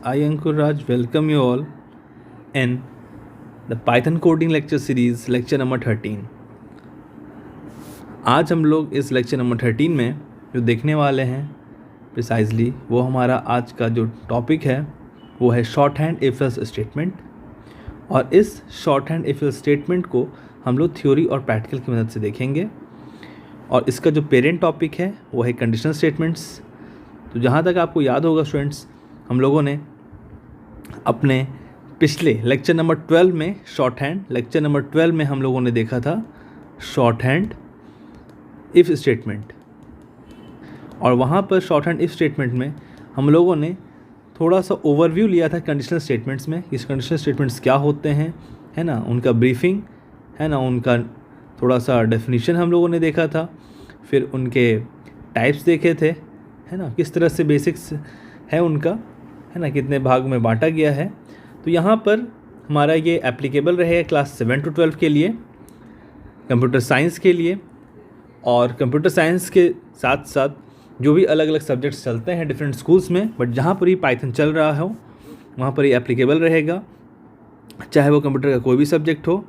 I Ankur Raj welcome you all in the Python coding lecture series lecture number 13। आज हम लोग इस lecture number 13 में जो देखने वाले हैं प्रिसाइजली वो हमारा आज का जो टॉपिक है वो है short hand if else statement. और इस short hand if else statement को हम लोग थ्योरी और प्रैक्टिकल की मदद से देखेंगे। और इसका जो पेरेंट टॉपिक है वो है कंडीशनल स्टेटमेंट्स। तो जहाँ तक आपको याद होगा स्टूडेंट्स, हम लोगों ने अपने पिछले लेक्चर नंबर 12 में लेक्चर नंबर 12 में हम लोगों ने देखा था शॉर्ट हैंड इफ़ स्टेटमेंट। और वहाँ पर शॉर्ट हैंड इफ़ स्टेटमेंट में हम लोगों ने थोड़ा सा ओवरव्यू लिया था कंडीशनल स्टेटमेंट्स में। इस कंडीशनल स्टेटमेंट्स क्या होते हैं, है ना, उनका ब्रीफिंग, है ना, उनका थोड़ा सा डेफिनेशन हम लोगों ने देखा था। फिर उनके टाइप्स देखे थे, है ना, किस तरह से बेसिक्स है उनका, है ना, कितने भाग में बांटा गया है। तो यहाँ पर हमारा ये एप्लीकेबल रहेगा क्लास 7 to 12 के लिए, कंप्यूटर साइंस के लिए। और कंप्यूटर साइंस के साथ साथ जो भी अलग अलग सब्जेक्ट्स चलते हैं डिफरेंट स्कूल्स में, बट जहाँ पर ही पाइथन चल रहा हो वहाँ पर ही एप्लीकेबल रहेगा, चाहे वो कंप्यूटर का कोई भी सब्जेक्ट हो।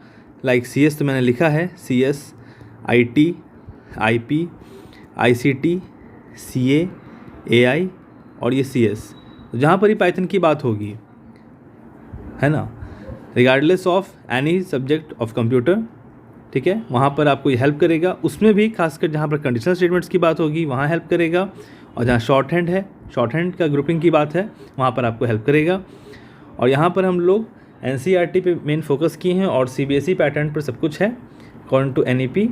लाइक CS तो मैंने लिखा है, CS, IT, IP, ICT, CA, AI और ये CS, तो जहाँ पर ही पाइथन की बात होगी, है ना, regardless of any subject of computer, ठीक है, वहाँ पर आपको ये हेल्प करेगा। उसमें भी खासकर जहाँ पर कंडीशनल स्टेटमेंट्स की बात होगी वहाँ हेल्प करेगा। और जहाँ शॉर्ट हैंड है, शॉर्ट हैंड का ग्रुपिंग की बात है, वहाँ पर आपको हेल्प करेगा। और यहाँ पर हम लोग NCERT पे मेन फोकस किए हैं और CBSE पैटर्न पर सब कुछ है अकॉर्डिंग टू NEP।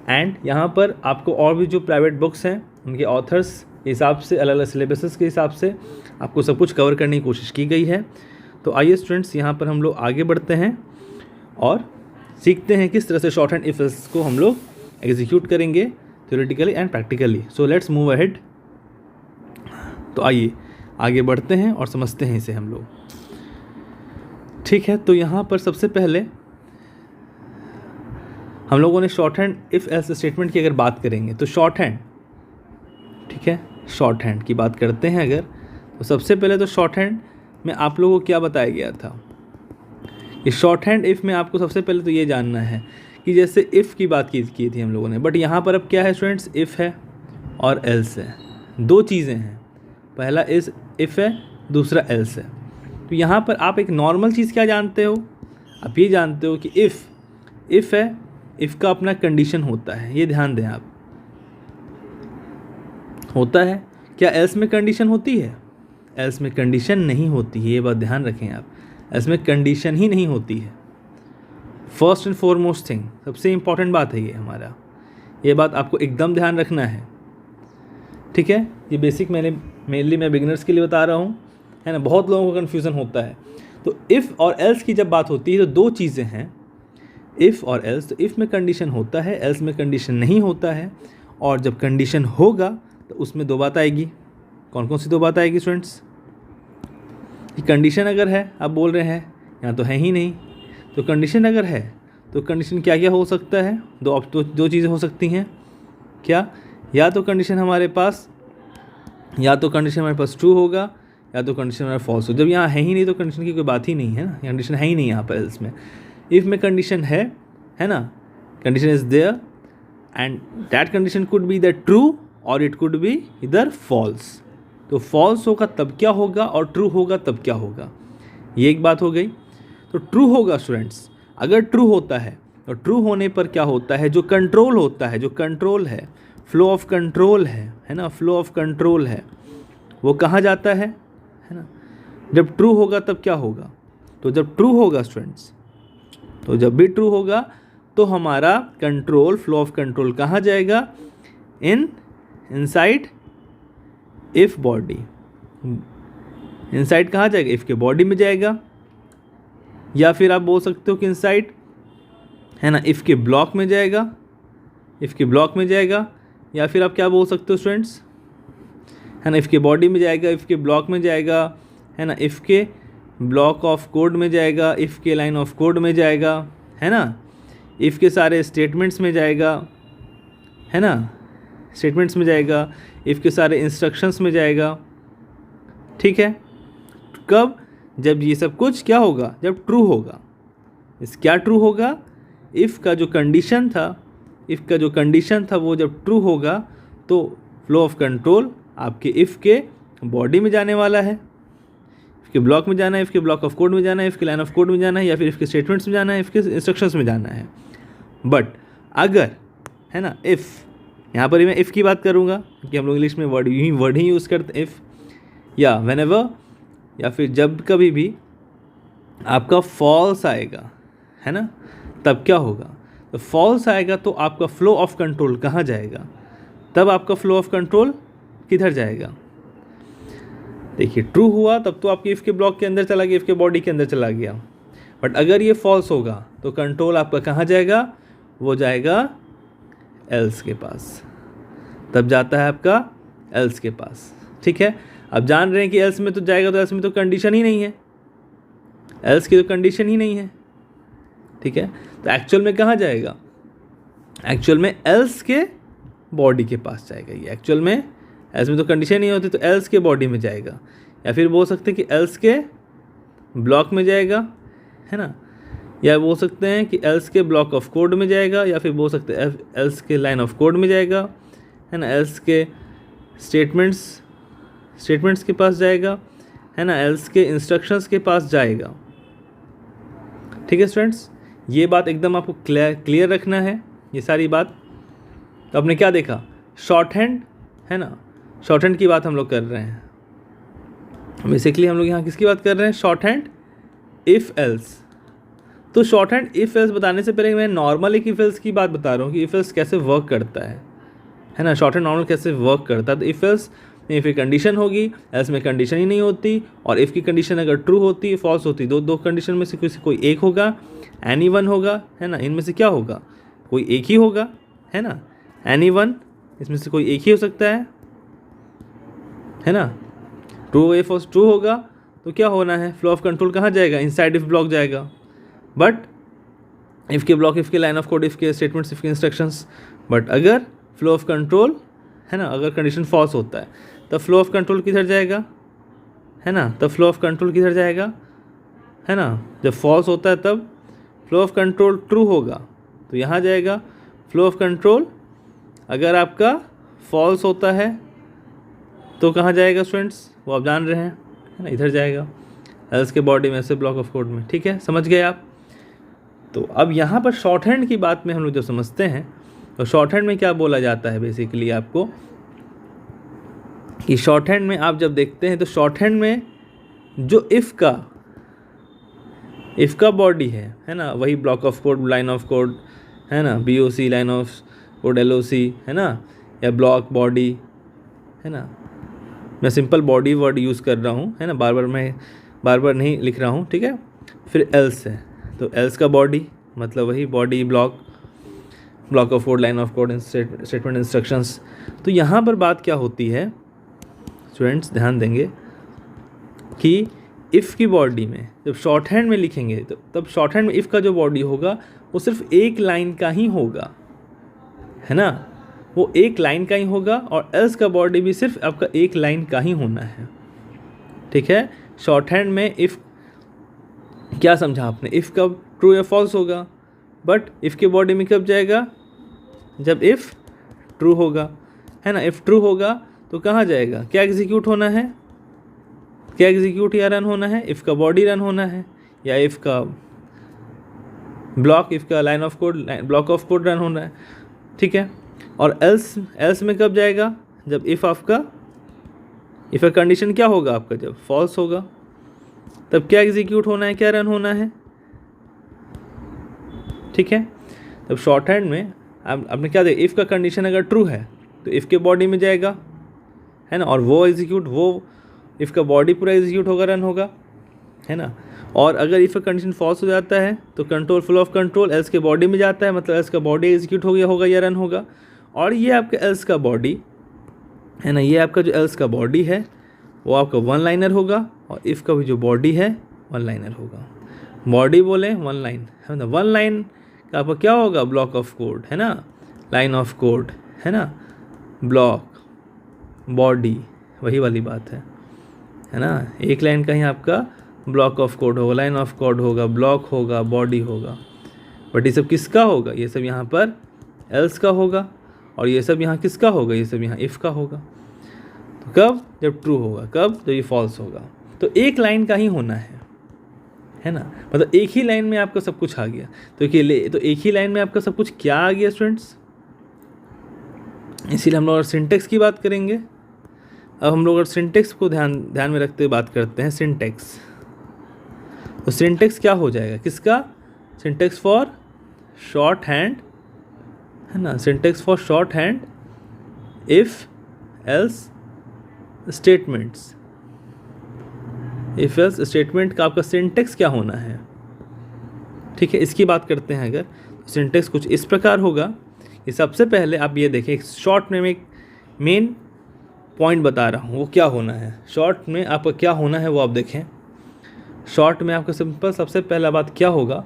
एंड यहाँ पर आपको और भी जो प्राइवेट बुक्स हैं उनके ऑथर्स के हिसाब से, अलग अलग सिलेबसेस के हिसाब से आपको सब कुछ कवर करने की कोशिश की गई है। तो आइए स्टूडेंट्स, यहाँ पर हम लोग आगे बढ़ते हैं और सीखते हैं किस तरह से शॉर्ट हैंड इफ एल्स को हम लोग एग्जीक्यूट करेंगे theoretically and practically. So let's move ahead. तो आइए आगे बढ़ते हैं और समझते हैं इसे हम लोग, ठीक है। तो यहाँ पर सबसे पहले हम लोगों ने short hand if else statement की अगर बात करेंगे तो शॉर्ट हैंड, ठीक है, शॉर्ट हैंड की बात करते हैं अगर, तो सबसे पहले तो शॉर्ट हैंड में आप लोगों को क्या बताया गया था कि शॉर्ट हैंड इफ़ में आपको सबसे पहले तो ये जानना है कि जैसे इफ़ की बात की थी हम लोगों ने, बट यहाँ पर अब क्या है स्टूडेंट्स, इफ़ है और एल्स है, दो चीज़ें हैं। पहला इस इफ़ है, दूसरा एल्स है। तो यहाँ पर आप एक नॉर्मल चीज़ क्या जानते हो, आप ये जानते हो कि इफ़ है, इफ़ का अपना कंडीशन होता है, ये ध्यान दें आप, होता है। क्या एल्स में कंडीशन होती है? एल्स में कंडीशन नहीं होती है, ये बात ध्यान रखें आप, एल्स में कंडीशन ही नहीं होती है। फर्स्ट एंड फॉरमोस्ट थिंग, सबसे इम्पॉर्टेंट बात है ये हमारा, ये बात आपको एकदम ध्यान रखना है, ठीक है। ये बेसिक मैंने मेनली मैं बिगिनर्स के लिए बता रहा हूँ, है ना, बहुत लोगों को कन्फ्यूज़न होता है। तो इफ़ और एल्स की जब बात होती है तो दो चीज़ें हैं, इफ़ और एल्स। तो इफ़ में कंडीशन होता है, एल्स में कंडीशन नहीं होता है। और जब कंडीशन होगा तो उसमें दो बात आएगी। कौन कौन सी दो बात आएगी स्टूडेंट्स? कि कंडीशन अगर है, आप बोल रहे हैं यहाँ तो है ही नहीं, तो कंडीशन अगर है तो कंडीशन क्या क्या हो सकता है? दो चीज़ें हो सकती हैं। क्या? या तो कंडीशन हमारे पास ट्रू होगा, या तो कंडीशन हमारा फॉल्स हो। जब यहाँ है ही नहीं तो कंडीशन की कोई बात ही नहीं है ना, कंडीशन है ही नहीं यहाँ पर एल्स में। इफ़ में कंडीशन है ना, condition is there and that condition could be the true और इट कुड बी इधर फॉल्स। तो फॉल्स होगा तब क्या होगा और ट्रू होगा तब क्या होगा, ये एक बात हो गई। तो ट्रू होगा स्टूडेंट्स, अगर ट्रू होता है तो ट्रू होने पर क्या होता है, जो कंट्रोल होता है, जो कंट्रोल है, फ्लो ऑफ कंट्रोल है ना, फ्लो ऑफ कंट्रोल है, वो कहाँ जाता है ना। जब ट्रू होगा तब क्या होगा, तो जब ट्रू होगा स्टूडेंट्स, तो जब भी ट्रू होगा तो हमारा कंट्रोल, फ्लो ऑफ कंट्रोल कहाँ जाएगा, इनसाइड इफ बॉडी। इनसाइड कहाँ जाएगा, इफ के बॉडी में जाएगा, या फिर आप बोल सकते हो कि इनसाइड, है ना, इफ के ब्लॉक में जाएगा, इफ के ब्लॉक में जाएगा, या फिर आप क्या बोल सकते हो स्टूडेंट्स, है ना, इफ के बॉडी में जाएगा, इफ के ब्लॉक में जाएगा, है ना, इफ के ब्लॉक ऑफ कोड में जाएगा, इफ के लाइन ऑफ कोड में जाएगा, है ना, इफ के सारे स्टेटमेंट्स में जाएगा, है ना, स्टेटमेंट्स में जाएगा, इफ के सारे इंस्ट्रक्शंस में जाएगा, ठीक है। कब? जब ये सब कुछ क्या होगा? जब ट्रू होगा। इस क्या ट्रू होगा? इफ़ का जो कंडीशन था वो जब ट्रू होगा तो फ्लो ऑफ कंट्रोल आपके इफ़ के बॉडी में जाने वाला है, इफ़ के ब्लॉक में जाना है, इफ़ के ब्लॉक ऑफ कोड में जाना है, इफ़ के लाइन ऑफ कोड में जाना है, या फिर इफ़ के स्टेटमेंट्स में जाना है, इफ़ के इंस्ट्रक्शंस में जाना है। बट अगर, है ना, इफ़, यहाँ पर ही मैं इफ़ की बात करूँगा क्योंकि हम लोग इंग्लिश में वर्ड ही यूज़ करते हैं, इफ़ या व्हेनेवर, या फिर जब कभी भी आपका फॉल्स आएगा, है ना, तब क्या होगा? तो फॉल्स आएगा तो आपका फ्लो ऑफ कंट्रोल कहाँ जाएगा? तब आपका फ्लो ऑफ कंट्रोल किधर जाएगा? देखिए, ट्रू हुआ तब तो आपके इफ़ के ब्लॉक के अंदर चला गया, इफ़ के बॉडी के अंदर चला गया। बट अगर ये फॉल्स होगा तो कंट्रोल आपका कहाँ जाएगा? वो जाएगा एल्स के पास, तब जाता है आपका एल्स के पास। ठीक है, अब जान रहे हैं कि एल्स में तो जाएगा, तो एल्स में तो कंडीशन ही नहीं है, एल्स की तो कंडीशन ही नहीं है। ठीक है, तो एक्चुअल में कहाँ जाएगा? एक्चुअल में एल्स के बॉडी के पास जाएगा। ये एक्चुअल में एल्स में तो कंडीशन नहीं होती, तो एल्स के बॉडी में जाएगा, या फिर बोल सकते हैं कि एल्स के ब्लॉक में जाएगा, है ना, या बोल सकते हैं कि एल्स के ब्लॉक ऑफ कोड में जाएगा, या फिर बोल सकते हैं एल्स के लाइन ऑफ कोड में जाएगा, है ना, एल्स के स्टेटमेंट्स के पास जाएगा, है ना, एल्स के इंस्ट्रक्शंस के पास जाएगा। ठीक है स्टूडेंट्स, ये बात एकदम आपको क्लियर रखना है, ये सारी बात। तो आपने क्या देखा? शॉर्ट हैंड, है ना, शॉर्ट हैंड की बात हम लोग कर रहे हैं। बेसिकली हम लोग यहाँ किसकी बात कर रहे हैं? Short hand if else. तो शॉर्ट हैंड इफ़ एल्स बताने से पहले मैं नॉर्मल एक इफ़ एल्स की बात बता रहा हूँ कि इफ़ एल्स कैसे वर्क करता है ना, शॉर्ट हैंड नॉर्मल कैसे वर्क करता है। तो इफ़ एल्स में इफ़ कंडीशन होगी, एल्स में कंडीशन ही नहीं होती, और इफ़ की कंडीशन अगर ट्रू होती, फॉल्स होती, दो कंडीशन में से कोई एक होगा, एनी वन होगा, है ना, इनमें से क्या होगा? कोई एक ही होगा, है ना, एनी वन, इसमें से कोई एक ही हो सकता है ना। ट्रू इफ ट्रू होगा तो क्या होना है? फ्लो ऑफ कंट्रोल कहाँ जाएगा? इनसाइड इफ ब्लॉक जाएगा। बट इफ़ के ब्लॉक, इफ़ के लाइन ऑफ कोड, इफ़ के स्टेटमेंट्स, इफ़ के इंस्ट्रक्शंस। बट अगर फ्लो ऑफ कंट्रोल, है ना, अगर कंडीशन फॉल्स होता है तब फ्लो ऑफ कंट्रोल किधर जाएगा? है ना, तब फ्लो ऑफ कंट्रोल किधर जाएगा? है ना, जब फॉल्स होता है तब फ्लो ऑफ कंट्रोल ट्रू होगा तो यहाँ जाएगा। फ्लो ऑफ कंट्रोल अगर आपका फॉल्स होता है तो कहाँ जाएगा स्टूडेंट्स? वो आप जान रहे हैं, है ना, इधर जाएगा, एल्स के बॉडी में से ब्लॉक ऑफ कोड में। ठीक है, समझ गए आप? तो अब यहाँ पर शॉर्ट हैंड की बात में हम लोग जो समझते हैं, तो शॉर्ट हैंड में क्या बोला जाता है बेसिकली आपको, कि शॉर्ट हैंड में आप जब देखते हैं तो शॉर्ट हैंड में जो इफ़ का बॉडी है ना, वही block of code, line of code, है ना, BOC, line of code, LOC, है ना, या ब्लॉक बॉडी, है ना। मैं सिंपल बॉडी वर्ड यूज़ कर रहा हूँ, है ना, बार बार नहीं लिख रहा हूँ। ठीक है, फिर एल्स है, तो एल्स का बॉडी मतलब वही body, block of code, line of code, statement, instructions. तो यहाँ पर बात क्या होती है स्टूडेंट्स, ध्यान देंगे कि इफ़ की बॉडी में जब शॉर्ट हैंड में लिखेंगे तो तब शॉर्ट हैंड में इफ़ का जो बॉडी होगा वो सिर्फ एक लाइन का ही होगा, है ना, वो एक लाइन का ही होगा, और एल्स का बॉडी भी सिर्फ आपका एक लाइन का ही होना है। ठीक है, शॉर्ट हैंड में इफ़ क्या समझा आपने? इफ़ कब ट्रू या फॉल्स होगा, बट इफ़ के बॉडी में कब जाएगा? जब इफ़ ट्रू होगा, है ना। इफ़ ट्रू होगा तो कहाँ जाएगा? क्या एग्जीक्यूट होना है? क्या एग्जीक्यूट या रन होना है? इफ़ का बॉडी रन होना है, या इफ़ का ब्लॉक, इफ़ का line of code, block of code run होना है। ठीक है, और एल्स में कब जाएगा? जब इफ़ का कंडीशन क्या होगा आपका? जब फॉल्स होगा, तब क्या एग्जीक्यूट होना है, क्या रन होना है? ठीक है, तब शॉर्ट हैंड में आपने क्या देखा? इफ़ का कंडीशन अगर ट्रू है तो इफ़ के बॉडी में जाएगा, है ना, और वो इफ़ का बॉडी पूरा एग्जीक्यूट होगा, रन होगा, है ना। और अगर इफ़ का कंडीशन फॉल्स हो जाता है तो control, flow of control else के बॉडी में जाता है, मतलब एल्स का बॉडी एग्जीक्यूट हो गया होगा या रन होगा। और ये आपका एल्स का बॉडी, है ना, ये आपका जो एल्स का बॉडी है वो आपका वन लाइनर होगा, और इफ़ का भी जो बॉडी है वन लाइनर होगा। बॉडी बोले वन लाइन, है ना, वन लाइन का आपका क्या होगा? ब्लॉक ऑफ कोड, है ना, लाइन ऑफ कोड, है ना, ब्लॉक, बॉडी, वही वाली बात है है ना। एक लाइन का ही आपका ब्लॉक ऑफ कोड होगा, लाइन ऑफ कोड होगा, ब्लॉक होगा, बॉडी होगा। बट ये सब किसका होगा? ये सब यहाँ पर एल्स का होगा, और ये सब यहाँ किसका होगा? ये सब यहाँ इफ़ का होगा। तो कब? जब ट्रू होगा। कब? जब ये फॉल्स होगा। तो एक लाइन का ही होना है ना, मतलब एक ही लाइन में आपका सब कुछ आ गया। तो एक ही लाइन में आपका सब कुछ क्या आ गया स्टूडेंट्स? इसीलिए हम लोग सिंटेक्स की बात करेंगे। अब हम लोग सिंटेक्स को ध्यान में रखते हुए बात करते हैं। सिंटेक्स, तो सिंटेक्स क्या हो जाएगा? किसका? सिंटेक्स फॉर शॉर्ट हैंड, है ना। Syntax for short hand if else statements. If else statement का आपका सिंटेक्स क्या होना है? ठीक है, इसकी बात करते हैं। अगर सिंटेक्स कुछ इस प्रकार होगा कि सबसे पहले आप ये देखें, शॉर्ट में एक मेन पॉइंट बता रहा हूँ, वो क्या होना है। शॉर्ट में आपका क्या होना है वो आप देखें। शॉर्ट में आपका सिंपल सबसे पहला बात क्या होगा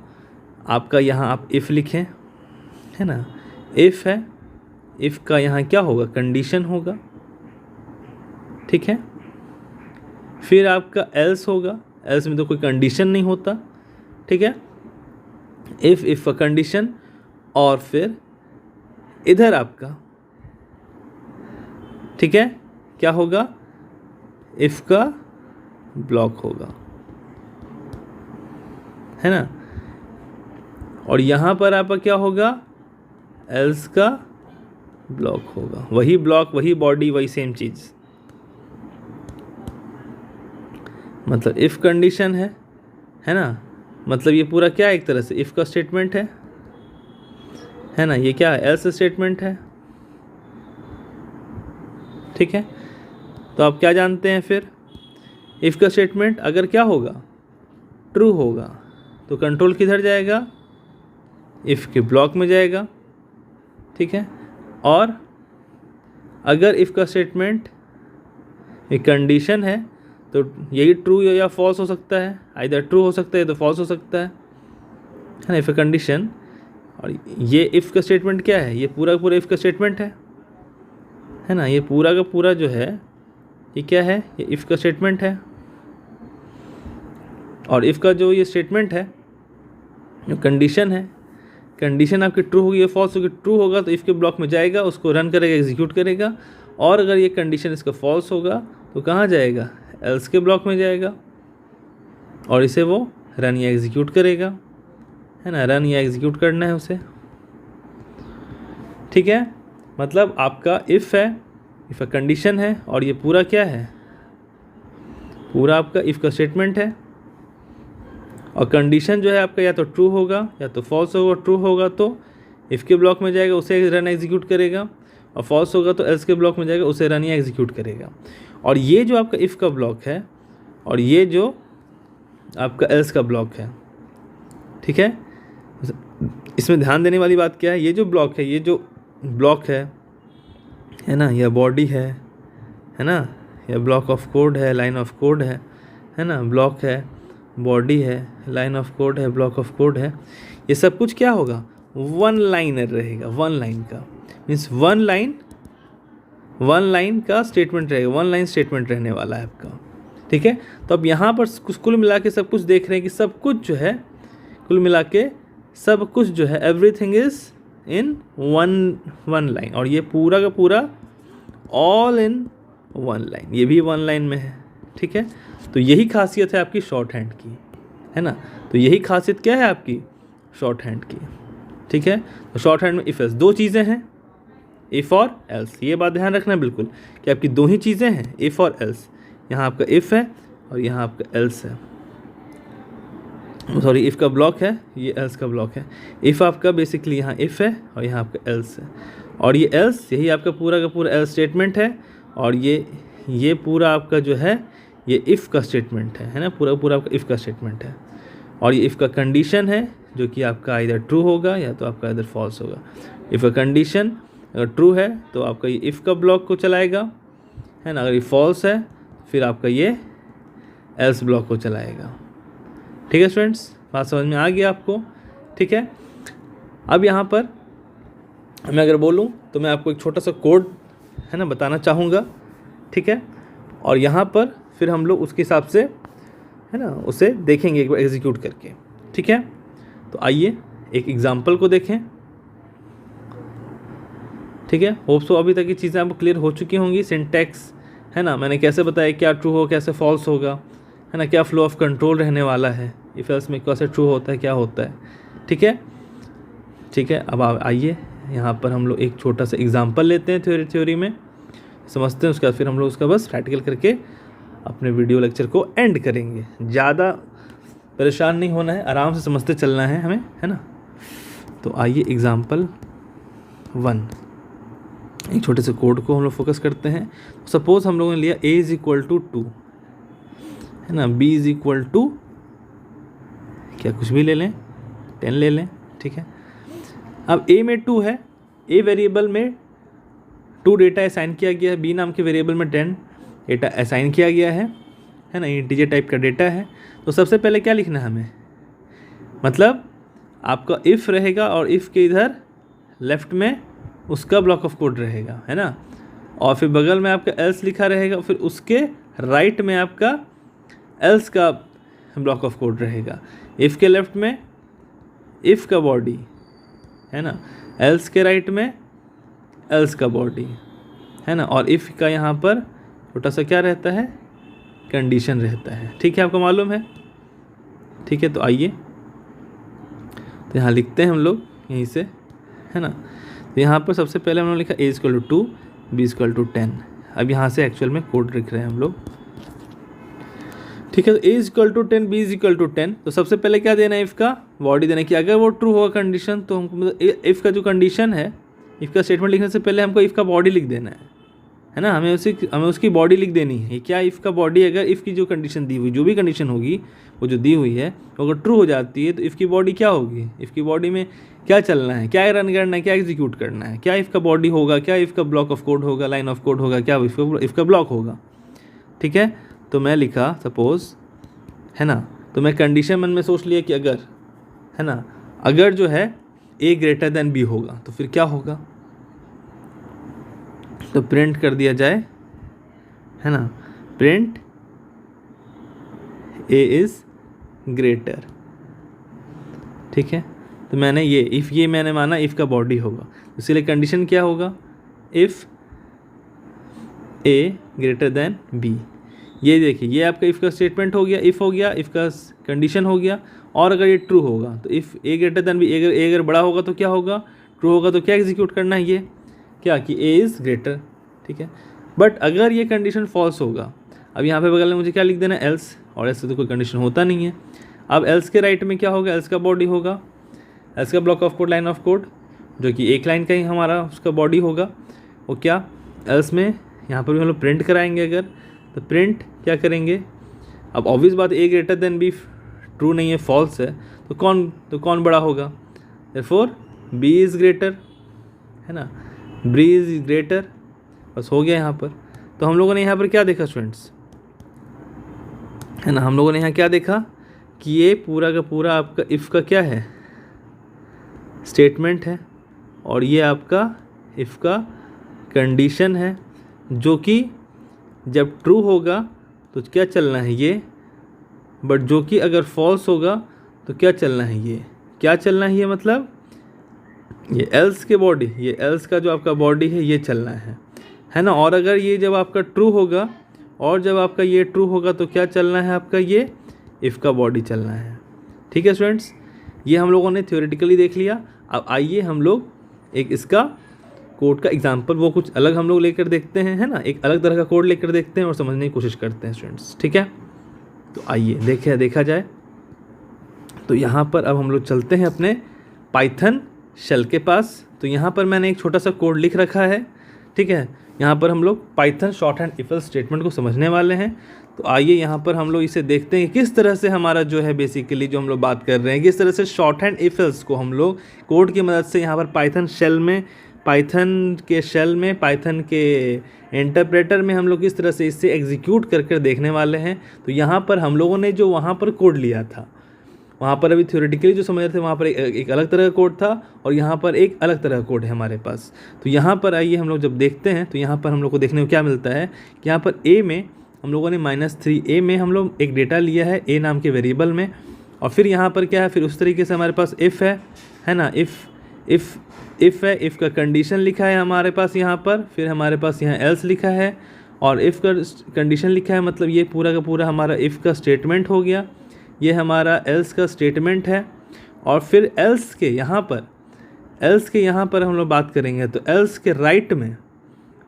आपका, यहाँ आप इफ़ लिखें, है ना। इफ़ है, इफ़ का यहाँ क्या होगा? कंडीशन होगा, ठीक है। फिर आपका एल्स होगा, एल्स में तो कोई कंडीशन नहीं होता, ठीक है। इफ़ का कंडीशन, और फिर इधर आपका, ठीक है, क्या होगा? इफ़ का ब्लॉक होगा, है ना। और यहाँ पर आपका क्या होगा? एल्स का ब्लॉक होगा। वही ब्लॉक, वही बॉडी, वही सेम चीज़। मतलब इफ़ कंडीशन है ना, मतलब ये पूरा क्या है? एक तरह से इफ़ का स्टेटमेंट है ना। ये क्या है? एल्स स्टेटमेंट है, ठीक है। तो आप क्या जानते हैं फिर? इफ़ का स्टेटमेंट अगर क्या होगा? ट्रू होगा, तो कंट्रोल किधर जाएगा? इफ़ के ब्लॉक में जाएगा, ठीक है। और अगर इफ़ का स्टेटमेंट एक कंडीशन है तो यही ट्रू या फॉल्स हो सकता है। आइदर ट्रू हो सकता है तो फॉल्स हो सकता है ना, इफ़ कंडीशन। और ये इफ़ का स्टेटमेंट क्या है? ये पूरा का पूरा इफ़ का स्टेटमेंट है ना। ये पूरा का पूरा जो है ये क्या है? ये इफ़ का स्टेटमेंट है। और इफ़ का जो ये स्टेटमेंट है, जो कंडीशन है, कंडीशन आपकी ट्रू होगी या फॉल्स होगी। ट्रू होगा तो इफ़ के ब्लॉक में जाएगा, उसको रन करेगा, एग्जीक्यूट करेगा। और अगर ये कंडीशन इसका फॉल्स होगा तो कहाँ जाएगा? एल्स के ब्लॉक में जाएगा, और इसे वो रन या एग्जीक्यूट करेगा, है ना। रन या एग्जीक्यूट करना है उसे, ठीक है। मतलब आपका इफ़ है, इफ़ कंडीशन है, और ये पूरा क्या है? पूरा आपका इफ़ का स्टेटमेंट है। और कंडीशन जो है आपका या तो ट्रू होगा या तो फॉल्स होगा। ट्रू होगा तो इफ़ के ब्लॉक में जाएगा, उसे रन एग्जीक्यूट करेगा। और फॉल्स होगा तो एल्स के ब्लॉक में जाएगा, उसे रन या एग्जीक्यूट करेगा। और ये जो आपका इफ़ का ब्लॉक है, और ये जो आपका एल्स का ब्लॉक है, ठीक है। इसमें ध्यान देने वाली बात क्या है? ये जो ब्लॉक है, ये जो ब्लॉक है ना, यह बॉडी है ना, यह ब्लॉक ऑफ कोड है, लाइन ऑफ कोड है ना। ब्लॉक है, बॉडी है, लाइन ऑफ कोड है, ब्लॉक ऑफ कोड है। ये सब कुछ क्या होगा? वन लाइनर रहेगा। वन लाइन का मीन्स वन लाइन का स्टेटमेंट रहेगा। वन लाइन स्टेटमेंट रहने वाला है आपका, ठीक है। तो अब यहाँ पर कुल मिला के सब कुछ देख रहे हैं कि सब कुछ जो है, कुल मिला के सब कुछ जो है, everything is in one line. और ये पूरा का पूरा ऑल इन वन लाइन, ये भी वन लाइन में है, ठीक है। तो यही खासियत है आपकी शॉर्ट हैंड की, है ना। तो यही खासियत क्या है आपकी शॉर्ट हैंड की, ठीक है। तो शॉर्ट हैंड में इफ़ एल्स दो चीज़ें हैं, इफ़ और एल्स। ये बात ध्यान रखना बिल्कुल कि आपकी दो ही चीज़ें हैं, इफ़ और एल्स। यहाँ आपका इफ़ है और यहाँ आपका एल्स है। सॉरी, इफ़ का ब्लॉक है, ये एल्स का ब्लॉक है। इफ़ आपका बेसिकली यहाँ इफ़ है और यहाँ आपका एल्स है। और ये एल्स, यही आपका पूरा का पूरा एल्स स्टेटमेंट है। और ये पूरा आपका जो है ये इफ़ का स्टेटमेंट है ना। पूरा पूरा आपका इफ़ का स्टेटमेंट है। और ये इफ़ का कंडीशन है जो कि आपका इधर ट्रू होगा या तो आपका इधर फॉल्स होगा। इफ़ का कंडीशन अगर ट्रू है तो आपका ये इफ़ का ब्लॉक को चलाएगा, है ना। अगर ये फॉल्स है फिर आपका ये एल्स ब्लॉक को चलाएगा, ठीक है स्टूडेंट्स। बात समझ में आ गया आपको, ठीक है। अब यहाँ पर मैं अगर बोलूँ तो मैं आपको एक छोटा सा कोड है ना बताना चाहूँगा, ठीक है। और यहाँ पर फिर हम लोग उसके हिसाब से है ना उसे देखेंगे एक बार एग्जीक्यूट करके, ठीक है। तो आइए एक एग्जांपल को देखें, ठीक है। होप सो अभी तक की चीज़ें आपको क्लियर हो चुकी होंगी। सिंटैक्स है ना, मैंने कैसे बताया क्या ट्रू हो कैसे फॉल्स होगा, है ना, क्या फ्लो ऑफ कंट्रोल रहने वाला है, इफ एल्स में कैसे ट्रू होता है क्या होता है, ठीक है, ठीक है। अब आइए यहाँ पर हम लोग एक छोटा सा एग्जांपल लेते हैं, थ्योरी में समझते हैं, उसके बाद फिर हम लोग उसका बस प्रैक्टिकल करके अपने वीडियो लेक्चर को एंड करेंगे। ज़्यादा परेशान नहीं होना है, आराम से समझते चलना है हमें, है ना। तो आइए एग्जांपल 1, एक छोटे से कोड को हम लोग फोकस करते हैं। सपोज हम लोगों ने लिया a इज इक्वल टू 2, है ना, b इज इक्वल टू क्या कुछ भी ले लें, 10 ले लें, ठीक है। अब a में 2 है, a वेरिएबल में 2 डेटा असाइन किया गया है, b नाम के वेरिएबल में 10 डेटा असाइन किया गया है ना, इंटीजर टाइप का डेटा है। तो सबसे पहले क्या लिखना है हमें, मतलब आपका इफ़ रहेगा और इफ़ के इधर लेफ्ट में उसका ब्लॉक ऑफ कोड रहेगा, है ना, और फिर बगल में आपका एल्स लिखा रहेगा, फिर उसके राइट में आपका एल्स का ब्लॉक ऑफ कोड रहेगा। इफ़ के लेफ्ट में इफ़ का बॉडी, है ना, एल्स के राइट में एल्स का बॉडी, है ना, और इफ़ का यहाँ पर छोटा सा क्या रहता है, कंडीशन रहता है, ठीक है, आपको मालूम है, ठीक है। तो आइए तो यहाँ लिखते हैं हम लोग यहीं से, है ना। तो यहाँ पर सबसे पहले हमने लिखा a equal to 2, b equal to 10। अब यहाँ से एक्चुअल में कोड लिख रहे हैं हम लोग, ठीक है। तो a equal to 10, b equal to 10। तो सबसे पहले क्या देना है, इफ़ का बॉडी देना है कि अगर वो ट्रू होगा कंडीशन तो हमको मतलब इफ़ का जो कंडीशन है, इफ़ का स्टेटमेंट लिखने से पहले हमको इफ़ का बॉडी लिख देना है ना, हमें उसकी बॉडी लिख देनी है। क्या इफ़ का बॉडी, अगर इफ़ की जो कंडीशन दी हुई, जो भी कंडीशन होगी वो जो दी हुई है, वो अगर ट्रू हो जाती है तो इफ़ की बॉडी क्या होगी, इफ़ की बॉडी में क्या चलना है, क्या रन करना है, क्या एग्जीक्यूट करना है, क्या इफ़ का बॉडी होगा, क्या इफ़ का ब्लॉक ऑफ कोड होगा, लाइन ऑफ कोड होगा, क्या इफ़ का ब्लॉक होगा, ठीक है। तो मैं लिखा सपोज, है ना, तो मैं कंडीशन मन में सोच लिया कि अगर, है ना, अगर जो है a ग्रेटर देन b होगा तो फिर क्या होगा, तो प्रिंट कर दिया जाए, है ना, प्रिंट a इज़ ग्रेटर, ठीक है। तो मैंने ये मैंने माना इफ़ का बॉडी होगा, इसीलिए कंडीशन क्या होगा, if a greater than b। ये देखिए, ये आपका इफ़ का स्टेटमेंट हो गया, इफ़ हो गया, इफ़ का कंडीशन हो गया, और अगर ये ट्रू होगा तो if a greater than b, अगर बड़ा होगा तो क्या होगा, ट्रू होगा तो क्या एग्जीक्यूट करना है, ये क्या कि a इज़ ग्रेटर, ठीक है। बट अगर ये कंडीशन फॉल्स होगा, अब यहाँ पे बगल में मुझे क्या लिख देना है, एल्स, और ऐसे तो कोई कंडीशन होता नहीं है। अब एल्स के राइट में क्या होगा, एल्स का बॉडी होगा, एल्स का block of code, line of code, जो कि एक लाइन का ही हमारा उसका बॉडी होगा। वो क्या, एल्स में यहाँ पर भी हम लोग प्रिंट कराएंगे, अगर तो प्रिंट क्या करेंगे, अब ऑब्वियस बात a greater than b true नहीं है, फॉल्स है, तो कौन बड़ा होगा, देयरफॉर b इज़ ग्रेटर, है ना, b इज़ ग्रेटर, बस हो गया यहाँ पर। तो हम लोगों ने यहाँ पर क्या देखा स्टूडेंट्स, है ना, हम लोगों ने यहाँ क्या देखा कि ये पूरा का पूरा आपका इफ़ का क्या है, स्टेटमेंट है, और ये आपका इफ़ का कंडीशन है, जो कि जब ट्रू होगा तो क्या चलना है ये, बट जो कि अगर फॉल्स होगा तो क्या चलना है, ये क्या चलना है, ये मतलब ये एल्स के बॉडी, ये एल्स का जो आपका बॉडी है ये चलना है ना। और अगर ये जब आपका ट्रू होगा, और जब आपका ये ट्रू होगा तो क्या चलना है, आपका ये इफ़ का बॉडी चलना है, ठीक है स्टूडेंट्स। ये हम लोगों ने थ्योरेटिकली देख लिया। अब आइए हम लोग एक इसका कोड का एग्जांपल वो कुछ अलग हम लोग लेकर देखते हैं, है ना, एक अलग तरह का कोड लेकर देखते हैं और समझने की कोशिश करते हैं स्टूडेंट्स, ठीक है। तो आइए देखा जाए। तो यहाँ पर अब हम लोग चलते हैं अपने पाइथन शेल के पास। तो यहाँ पर मैंने एक छोटा सा कोड लिख रखा है, ठीक है। यहाँ पर हम लोग Python short hand if else statement को समझने वाले हैं। तो आइए यहाँ पर हम लोग इसे देखते हैं किस तरह से हमारा जो है बेसिकली जो हम लोग बात कर रहे हैं, किस तरह से शॉर्ट हैंड इफ एल्स को हम लोग कोड की मदद से यहाँ पर पाइथन के इंटरप्रेटर में हम लोग किस तरह से इससे एग्जीक्यूट कर देखने वाले हैं। तो यहाँ पर हम लोगों ने जो वहाँ पर कोड लिया था, वहाँ पर अभी थ्योरेटिकली जो समझ रहे थे वहाँ पर एक अलग तरह का कोड था, और यहाँ पर एक अलग तरह का कोड है हमारे पास। तो यहाँ पर आइए हम लोग जब देखते हैं तो यहाँ पर हम लोग को देखने को क्या मिलता है कि यहाँ पर ए में हम लोगों ने -3a में हम लोग एक डेटा लिया है a नाम के वेरिएबल में, और फिर यहाँ पर क्या है, फिर उस तरीके से हमारे पास इफ़ है ना, इफ़ है, इफ़ का कंडीशन लिखा है हमारे पास यहाँ पर, फिर हमारे पास यहाँ एल्स लिखा है और इफ़ का कंडीशन लिखा है, मतलब ये पूरा का पूरा हमारा इफ़ का स्टेटमेंट हो गया, ये हमारा एल्स का स्टेटमेंट है। और फिर एल्स के यहाँ पर हम लोग बात करेंगे, तो एल्स के राइट में,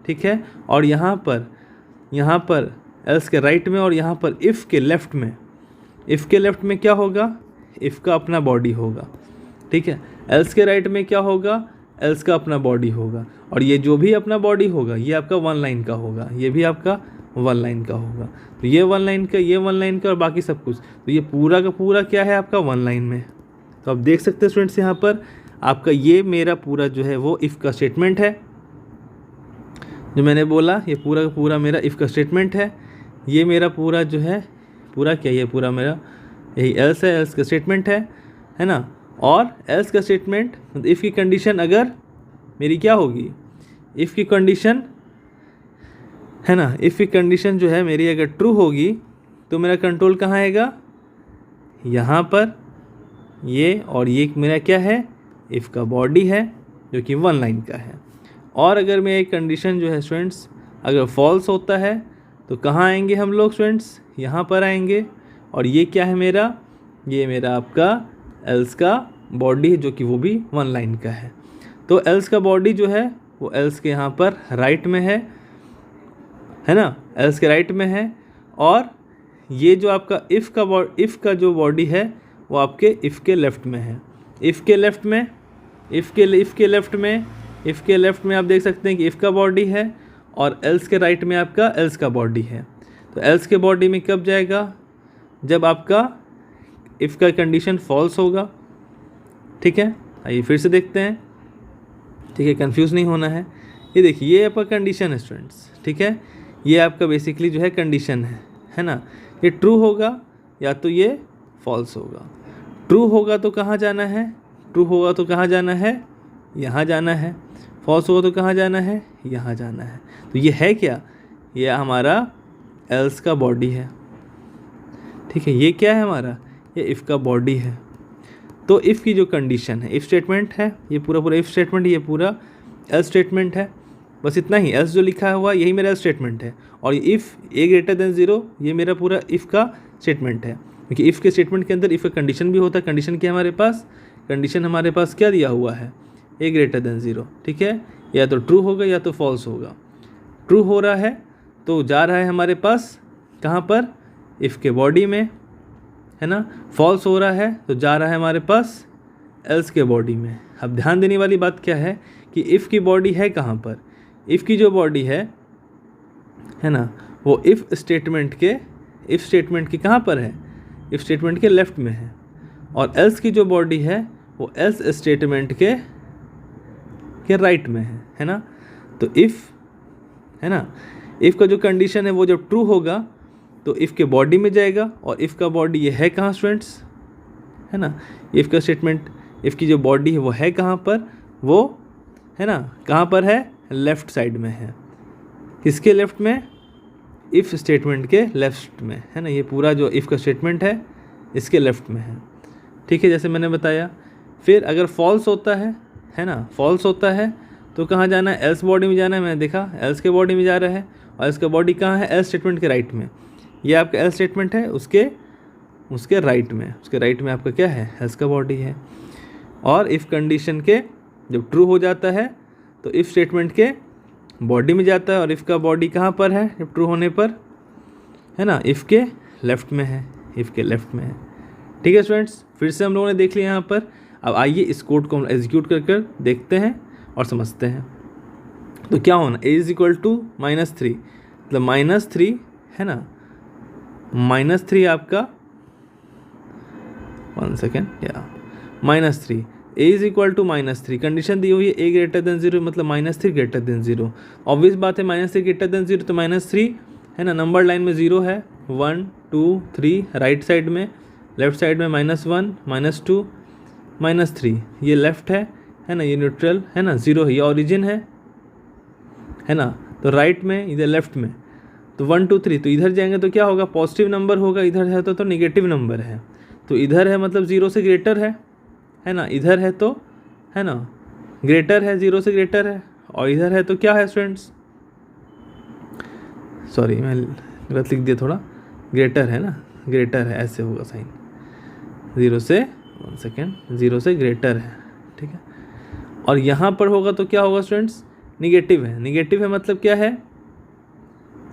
ठीक है, और यहाँ पर एल्स के राइट में और यहाँ पर इफ़ के लेफ़्ट में क्या होगा, इफ़ का अपना बॉडी होगा, ठीक है। एल्स के राइट में क्या होगा, एल्स का अपना बॉडी होगा, और ये जो भी अपना बॉडी होगा ये आपका 1 लाइन का होगा, ये भी आपका 1 लाइन का होगा। तो ये 1 लाइन का, ये 1 लाइन का और बाकी सब कुछ, तो ये पूरा का पूरा क्या है आपका 1 लाइन में। तो आप देख सकते हैं स्टूडेंट्स, यहाँ पर आपका ये मेरा पूरा जो है वो इफ़ का स्टेटमेंट है, जो मैंने बोला ये पूरा का पूरा मेरा इफ़ का स्टेटमेंट है। ये मेरा पूरा जो है पूरा क्या, ये पूरा मेरा यही एल्स है, एल्स का स्टेटमेंट है ना। और एल्स का स्टेटमेंट मतलब इफ़ की कंडीशन अगर मेरी क्या होगी, इफ़ की कंडीशन है ना, इफ़ की कंडीशन जो है मेरी अगर ट्रू होगी तो मेरा कंट्रोल कहाँ आएगा, यहाँ पर ये, और ये मेरा क्या है, इफ़ का बॉडी है जो कि 1 लाइन का है। और अगर मेरी कंडीशन जो है स्टूडेंट्स अगर फॉल्स होता है तो कहाँ आएंगे हम लोग स्टूडेंट्स, यहाँ पर आएंगे, और ये क्या है मेरा, ये मेरा आपका एल्स का बॉडी है जो कि वो भी 1 लाइन का है। तो एल्स का बॉडी जो है वो एल्स के यहाँ पर राइट में है ना, एल्स के राइट में है। और ये जो आपका इफ़ का जो बॉडी है वो आपके इफ़ के लेफ़्ट में है, इफ़ के लेफ़्ट में आप देख सकते हैं कि इफ़ का बॉडी है, और एल्स के राइट में आपका एल्स का बॉडी है। तो एल्स के बॉडी में कब जाएगा, जब आपका इफ़ का कंडीशन फॉल्स होगा, ठीक है। आइए फिर से देखते हैं, ठीक है, कंफ्यूज नहीं होना है। ये देखिए ये आपका कंडीशन है स्टूडेंट्स, ठीक है, ये आपका बेसिकली जो है कंडीशन है ना। ये ट्रू होगा या तो ये फॉल्स होगा। ट्रू होगा तो कहाँ जाना है, यहाँ जाना है। फॉल्स होगा तो कहाँ जाना है, यहाँ जाना है। तो ये है क्या, ये हमारा एल्स का बॉडी है, ठीक है। ये क्या है हमारा, ये इफ़ का बॉडी है। तो इफ़ की जो कंडीशन है, इफ़ स्टेटमेंट है, ये पूरा इफ़ स्टेटमेंट, ये पूरा एल्स स्टेटमेंट है, बस इतना ही। एल्स जो लिखा हुआ ये ही मेरा एल्स स्टेटमेंट है, और ये इफ़ a <0 ये मेरा पूरा इफ़ का स्टेटमेंट है, क्योंकि इफ़ के स्टेटमेंट के अंदर इफ़ का कंडीशन भी होता है। कंडीशन क्या हमारे पास, कंडीशन हमारे पास क्या दिया हुआ है, a <0, ठीक है। या तो ट्रू होगा या तो फॉल्स होगा। ट्रू हो रहा है तो जा रहा है हमारे पास कहाँ पर, इफ़ के बॉडी में, है ना। फॉल्स हो रहा है तो जा रहा है हमारे पास एल्स के बॉडी में। अब ध्यान देने वाली बात क्या है कि इफ़ की बॉडी है कहाँ पर, इफ़ की जो बॉडी है ना, वो इफ़ स्टेटमेंट के कहाँ पर है, इफ़ स्टेटमेंट के लेफ़्ट में है। और एल्स की जो बॉडी है वो एल्स स्टेटमेंट के राइट में है ना। तो इफ़ है ना, इफ़ का जो कंडीशन है वो जब ट्रू होगा तो इफ़ के बॉडी में जाएगा, और इफ़ का बॉडी ये है कहाँ स्टूडेंट्स, है ना। इफ़ का स्टेटमेंट, इफ़ की जो बॉडी है वो है कहाँ पर, वो है ना कहाँ पर है, लेफ़्ट साइड में है। किसके लेफ़्ट में, इफ़ स्टेटमेंट के लेफ़्ट में, है ना। ये पूरा जो इफ़ का स्टेटमेंट है इसके लेफ़्ट में है, ठीक है, जैसे मैंने बताया। फिर अगर फॉल्स होता है ना, फॉल्स होता है तो कहाँ जाना है, एल्स बॉडी में जाना है। मैंने देखा एल्स के बॉडी में जा रहा है, और एल्स का बॉडी कहाँ है, एल्स स्टेटमेंट के राइट में। ये आपका एल्स स्टेटमेंट है, उसके राइट में आपका क्या है, एल्स का बॉडी है। और इफ़ कंडीशन के जब ट्रू हो जाता है तो इफ़ स्टेटमेंट के बॉडी में जाता है, और इफ़ का बॉडी कहाँ पर है जब ट्रू होने पर, है ना, इफ़ के लेफ़्ट में है, ठीक है स्टूडेंट्स। फिर से हम लोगों ने देख लिया यहाँ पर। अब आइए इस कोड को हम एग्जीक्यूट कर देखते हैं और समझते हैं। तो क्या होना, a = -3, मतलब -3 है ना, -3 आपका, 1 सेकेंड, या -3, a = -3, कंडीशन दी हुई है a <0, मतलब -3 0। ऑब्वियस बात है, -3 0 तो -3 है ना, नंबर लाइन में 0 है, 1 2 3, राइट साइड में, लेफ्ट साइड में -1 -2 -3, ये लेफ़्ट है ना, ये न्यूट्रल है ना, 0 है, ये ओरिजिन है ना। तो राइट में, इधर लेफ़्ट में, तो 1 2 3, तो इधर जाएंगे तो क्या होगा, पॉजिटिव नंबर होगा, इधर है तो निगेटिव नंबर है, तो इधर है मतलब 0 से ग्रेटर है ना, इधर है तो है ना ग्रेटर है, 0 से ग्रेटर है, और इधर है तो क्या है स्टूडेंट्स, सॉरी मैं गलत लिख दिया थोड़ा, ग्रेटर है ना, ग्रेटर है, ऐसे होगा साइन, 0 से 1 सेकेंड, 0 से ग्रेटर है, ठीक है। और यहाँ पर होगा तो क्या होगा स्टूडेंट्स, निगेटिव है, निगेटिव है मतलब क्या है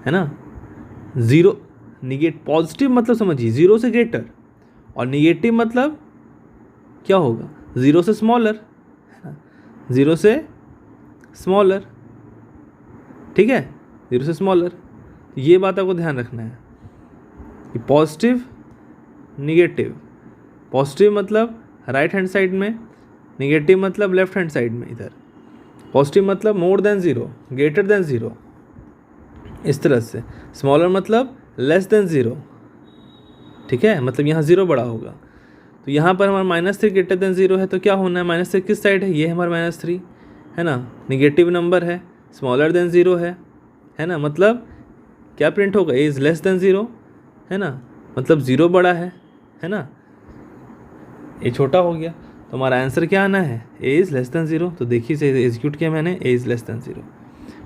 ना, 0 पॉजिटिव मतलब समझिए 0 से ग्रेटर, और निगेटिव मतलब क्या होगा, 0 से स्मॉलर, है ना, 0 से स्मॉलर, ठीक है, 0 से स्मॉलर। ये बात आपको ध्यान रखना है कि पॉजिटिव निगेटिव, पॉजिटिव मतलब राइट हैंड साइड में, निगेटिव मतलब लेफ्ट हैंड साइड में, इधर पॉजिटिव मतलब मोर देन 0, ग्रेटर देन 0, इस तरह से, स्मॉलर मतलब लेस देन 0, ठीक है, मतलब यहाँ 0 बड़ा होगा। तो यहाँ पर हमारा -3 ग्रेटर देन 0 है, तो क्या होना है, -3 किस साइड है, ये हमारा -3 है ना, निगेटिव नंबर है, स्मॉलर देन 0 है ना, मतलब क्या प्रिंट होगा, ए इज़ लेस देन 0, है ना, मतलब 0 बड़ा है ना, ए छोटा हो गया, तो हमारा आंसर क्या आना है, ए इज़ लेस देन 0। तो देखिए इसे एग्जीक्यूट किया मैंने, ए इज़ लेस देन 0,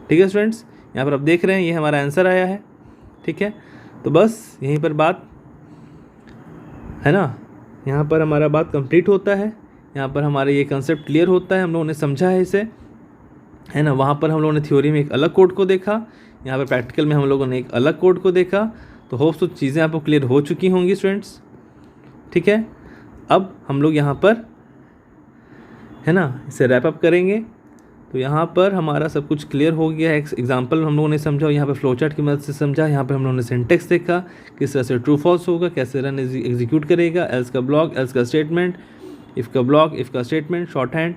ठीक है स्टूडेंट्स, यहाँ पर आप देख रहे हैं ये हमारा आंसर आया है, ठीक है। तो बस यहीं पर बात है ना, यहाँ पर हमारा बात कंप्लीट होता है, यहाँ पर हमारा ये कंसेप्ट क्लियर होता है, हम लोगों ने समझा है इसे, है ना। वहाँ पर हम लोगों ने थ्योरी में एक अलग कोड को देखा, यहाँ पर प्रैक्टिकल में हम लोगों ने एक अलग कोड को देखा, तो होप्स तो चीज़ें आपको क्लियर हो चुकी होंगी स्टूडेंट्स, ठीक है। अब हम लोग यहाँ पर है ना इसे रैप अप करेंगे। तो यहाँ पर हमारा सब कुछ क्लियर हो गया है, एग्जाम्पल हम लोगों ने समझा, यहाँ पर फ्लो चार्ट की मदद से समझा, यहाँ पर हम लोगों ने सिंटेक्स देखा, किस तरह से ट्रू फॉल्स होगा, कैसे रन एग्जीक्यूट करेगा, एल्स का ब्लॉक, एल्स का स्टेटमेंट, इफ़ का ब्लॉक, इफ़ का स्टेटमेंट, शॉर्ट हैंड,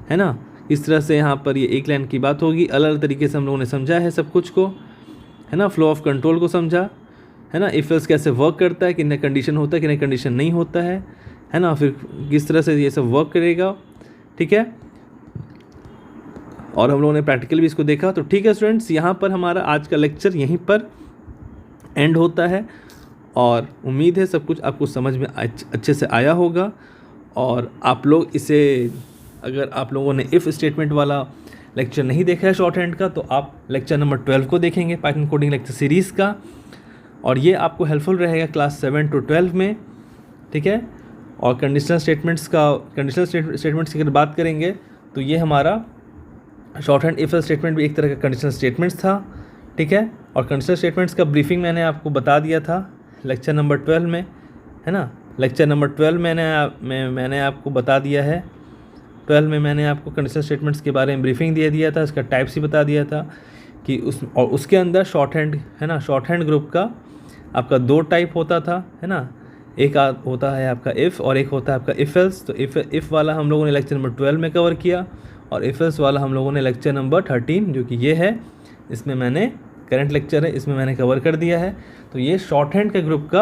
है ना, इस तरह से यहाँ पर ये एक लाइन की बात होगी। अलग अलग तरीके से हम लोगों ने समझा है सब कुछ को, है ना, फ्लो ऑफ कंट्रोल को समझा, है ना, इफ एल्स कैसे वर्क करता है, कितने कंडीशन होता है, कितने कंडीशन नहीं होता है ना, फिर किस तरह से ये सब वर्क करेगा, ठीक है। और हम लोगों ने प्रैक्टिकल भी इसको देखा। तो ठीक है स्टूडेंट्स, यहाँ पर हमारा आज का लेक्चर यहीं पर एंड होता है, और उम्मीद है सब कुछ आपको समझ में अच्छे से आया होगा। और आप लोग इसे, अगर आप लोगों ने इफ़ स्टेटमेंट वाला लेक्चर नहीं देखा है शॉर्ट हैंड का, तो आप लेक्चर नंबर 12 को देखेंगे, पाइथन कोडिंग लेक्चर सीरीज़ का, और ये आपको हेल्पफुल रहेगा क्लास 7 to 12 में, ठीक है। और कंडीशनल स्टेटमेंट्स की अगर बात करेंगे तो ये हमारा शॉर्ट हैंड इफ स्टेटमेंट भी एक तरह का कंडीशनल स्टेटमेंट्स था, ठीक है। और कंडीशनल स्टेटमेंट्स का ब्रीफिंग मैंने आपको बता दिया था लेक्चर नंबर 12 में, है ना। लेक्चर नंबर 12 मैंने आपको बता दिया है, 12 में मैंने आपको कंडीशनल स्टेटमेंट्स के बारे में ब्रीफिंग दे दिया था, इसका टाइप्स ही बता दिया था कि और उसके अंदर शॉर्ट हैंड, है ना, शॉर्ट हैंड ग्रुप का आपका 2 टाइप होता था, है ना। एक होता है आपका इफ़ और एक होता है आपका इफ़ एल्स। तो इफ़ वाला हम लोगों ने लेक्चर नंबर 12 में कवर किया, और इफ़ एल्स वाला हम लोगों ने लेक्चर नंबर 13, जो कि ये है, इसमें मैंने करंट लेक्चर है, इसमें मैंने कवर कर दिया है। तो ये शॉर्ट हैंड के ग्रुप का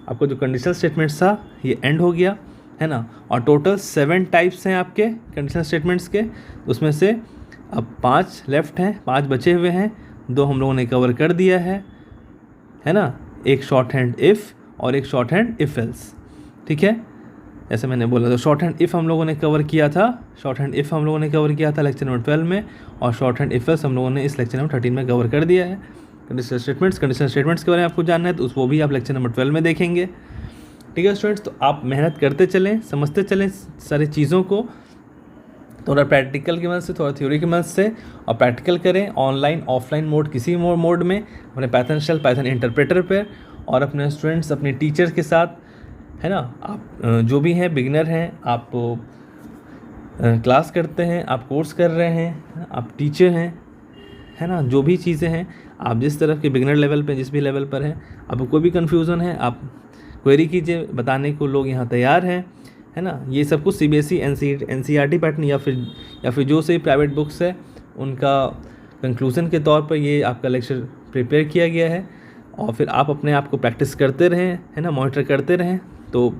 आपको जो कंडीशनल स्टेटमेंट्स था ये एंड हो गया, है ना। और टोटल 7 टाइप्स हैं आपके कंडीशनल स्टेटमेंट्स के, उसमें से अब 5 लेफ्ट हैं, 5 बचे हुए हैं, 2 हम लोगों ने कवर कर दिया है ना। एक शॉर्ट हैंड इफ़ और एक शॉर्ट हैंड इफ़ एल्स, ठीक है, जैसे मैंने बोला। तो शॉर्ट हैंड इफ़ हम लोगों ने कवर किया था, शॉर्ट हैंड इफ़ हम लोगों ने कवर किया था लेक्चर नंबर 12 में, और शॉर्ट हैंड इफ़ एल्स हम लोगों ने इस लेक्चर नंबर 13 में कवर कर दिया है। कंडीशनल स्टेटमेंट्स के बारे में आपको जानना है तो वो भी आप लेक्चर नंबर 12 में देखेंगे, ठीक है स्टूडेंट्स। तो आप मेहनत करते चलें, समझते चलें सारी चीज़ों को, थोड़ा प्रैक्टिकल की मदद से, थोड़ा थ्योरी की मदद से, और प्रैक्टिकल करें ऑनलाइन ऑफलाइन मोड, किसी मोड में, अपने पाइथन शेल, पाइथन इंटरप्रेटर पर, और अपने स्टूडेंट्स, अपने टीचर्स के साथ, है ना। आप जो भी हैं बिगिनर हैं, आप क्लास करते हैं, आप कोर्स कर रहे हैं, आप टीचर हैं, है ना, जो भी चीज़ें हैं, आप जिस तरह के बिगिनर लेवल पे, जिस भी लेवल पर हैं, आपको कोई भी कन्फ्यूज़न है आप क्वेरी कीजिए, बताने को लोग यहाँ तैयार हैं, है ना। ये सब कुछ CBSE NCERT पैटर्न या फिर जो से प्राइवेट बुक्स है उनका कंक्लूज़न के तौर पर ये आपका लेक्चर प्रिपेयर किया गया है। और फिर आप अपने आप को प्रैक्टिस करते रहें, है ना, मॉनिटर करते रहें। तो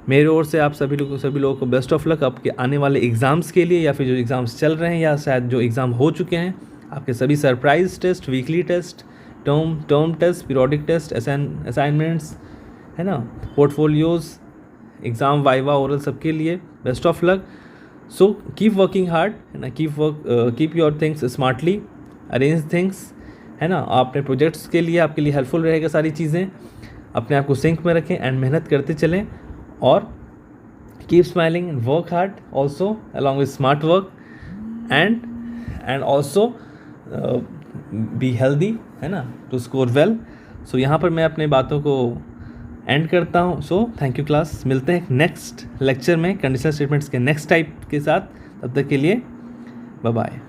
मेरे ओर से आप सभी लोगों को बेस्ट ऑफ लक आपके आने वाले एग्ज़ाम्स के लिए, या फिर जो एग्ज़ाम्स चल रहे हैं, या शायद जो एग्ज़ाम हो चुके हैं, आपके सभी surprise test, weekly test, term test, periodic test, assignments, है ना, पोर्टफोलियोज़, एग्ज़ाम, वाइवा, ओरल, सबके लिए best of luck. So keep working hard, है ना, keep your things smartly, arrange things, है ना. अपने प्रोजेक्ट्स के लिए आपके लिए हेल्पफुल रहेगा सारी चीज़ें. अपने आप को सिंक में रखें एंड मेहनत करते चलें. और keep smiling and work hard also along with smart work and also be healthy, है ना, टू स्कोर वेल. सो यहाँ पर मैं अपने बातों को एंड करता हूँ. So thank you class. मिलते हैं नेक्स्ट लेक्चर में कंडीशनल स्टेटमेंट्स के नेक्स्ट टाइप के साथ. तब तक के लिए बाय बाय.